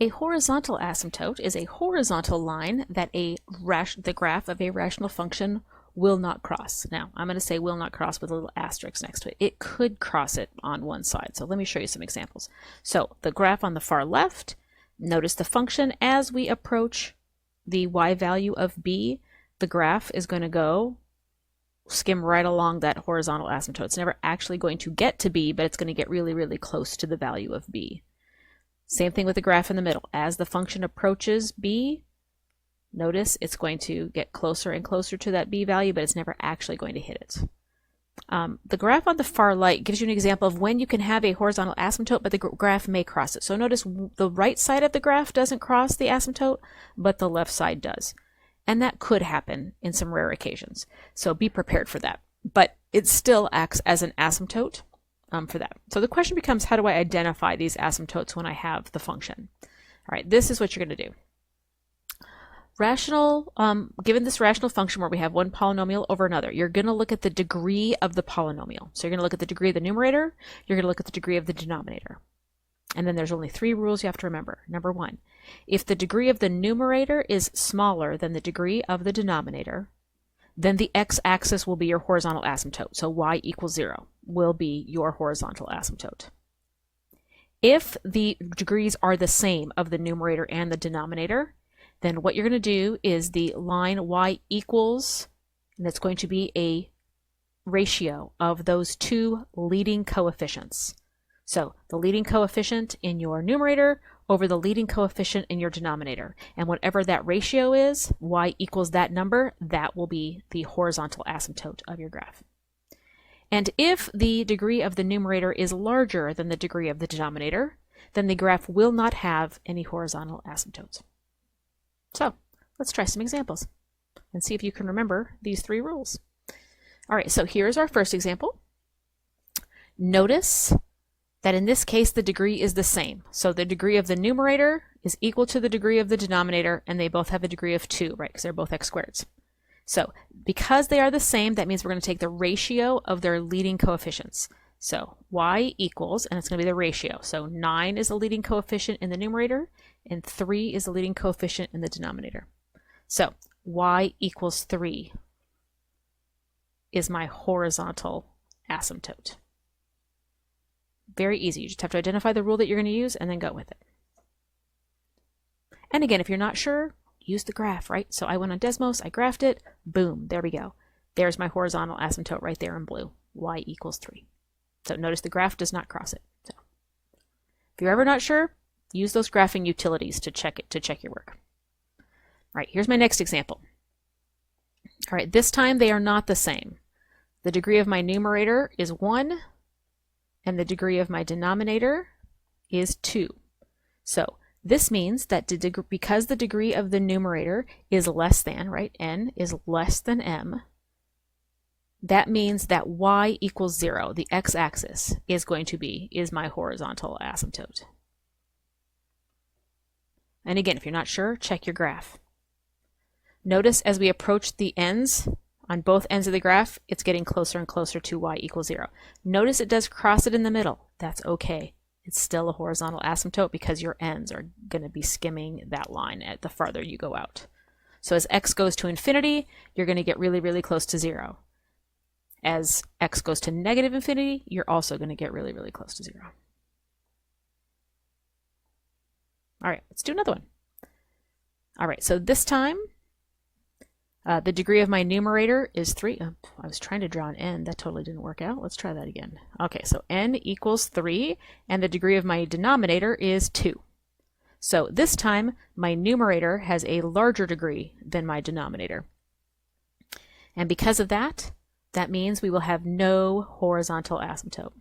A horizontal asymptote is a horizontal line that the graph of a rational function will not cross. Now, I'm going to say will not cross with a little asterisk next to it. It could cross it on one side. So let me show you some examples. So the graph on the far left, notice the function as we approach the y value of b, the graph is going to go skim right along that horizontal asymptote. It's never actually going to get to b, but it's going to get really, really close to the value of b. Same thing with the graph in the middle. As the function approaches b, notice it's going to get closer and closer to that b value, but it's never actually going to hit it. The graph on the far right gives you an example of when you can have a horizontal asymptote, but the graph may cross it. So notice the right side of the graph doesn't cross the asymptote, but the left side does. And that could happen in some rare occasions. So be prepared for that. But it still acts as an asymptote for that. So the question becomes, how do I identify these asymptotes when I have the function? All right, this is what you're going to do. Given this rational function where we have one polynomial over another, you're going to look at the degree of the polynomial. So you're going to look at the degree of the numerator, you're going to look at the degree of the denominator. And then there's only 3 rules you have to remember. Number 1, if the degree of the numerator is smaller than the degree of the denominator, then the x-axis will be your horizontal asymptote. So y equals 0 will be your horizontal asymptote. If the degrees are the same of the numerator and the denominator, then what you're going to do is the line y equals, and it's going to be a ratio of those 2 leading coefficients. So the leading coefficient in your numerator over the leading coefficient in your denominator. And whatever that ratio is, y equals that number, that will be the horizontal asymptote of your graph. And if the degree of the numerator is larger than the degree of the denominator, then the graph will not have any horizontal asymptotes. So let's try some examples and see if you can remember these 3 rules. All right, so here's our first example. Notice that in this case the degree is the same. So the degree of the numerator is equal to the degree of the denominator, and they both have a degree of 2, right? Because they're both x squareds. So because they are the same, that means we're going to take the ratio of their leading coefficients. So y equals, and it's going to be the ratio. So 9 is the leading coefficient in the numerator, and 3 is the leading coefficient in the denominator. So y equals 3 is my horizontal asymptote. Very easy. You just have to identify the rule that you're going to use and then go with it. And again, if you're not sure, use the graph, right? So I went on Desmos, I graphed it, boom, there we go. There's my horizontal asymptote right there in blue, y equals 3. So notice the graph does not cross it. So if you're ever not sure, use those graphing utilities to check your work. All right, here's my next example. All right, this time they are not the same. The degree of my numerator is 1, and the degree of my denominator is 2. So this means that because the degree of the numerator is less than, right, n is less than m, that means that y equals 0, the x-axis, is my horizontal asymptote. And again, if you're not sure, check your graph. Notice as we approach the ends, on both ends of the graph, it's getting closer and closer to y equals 0. Notice it does cross it in the middle. That's okay. It's still a horizontal asymptote because your ends are going to be skimming that line at the farther you go out. So as x goes to infinity, you're going to get really, really close to 0. As x goes to negative infinity, you're also going to get really, really close to 0. All right, let's do another one. All right, so this time, the degree of my numerator is 3. I was trying to draw an n. That totally didn't work out. Let's try that again. Okay, so n equals 3, and the degree of my denominator is 2. So this time, my numerator has a larger degree than my denominator. And because of that, that means we will have no horizontal asymptote.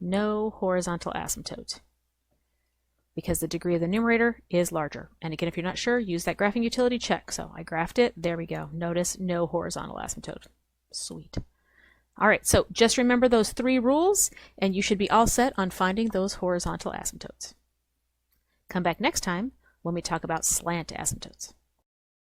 No horizontal asymptote. Because the degree of the numerator is larger. And again, if you're not sure, use that graphing utility check. So I graphed it. There we go. Notice no horizontal asymptote. Sweet. All right, so just remember those 3 rules, and you should be all set on finding those horizontal asymptotes. Come back next time when we talk about slant asymptotes.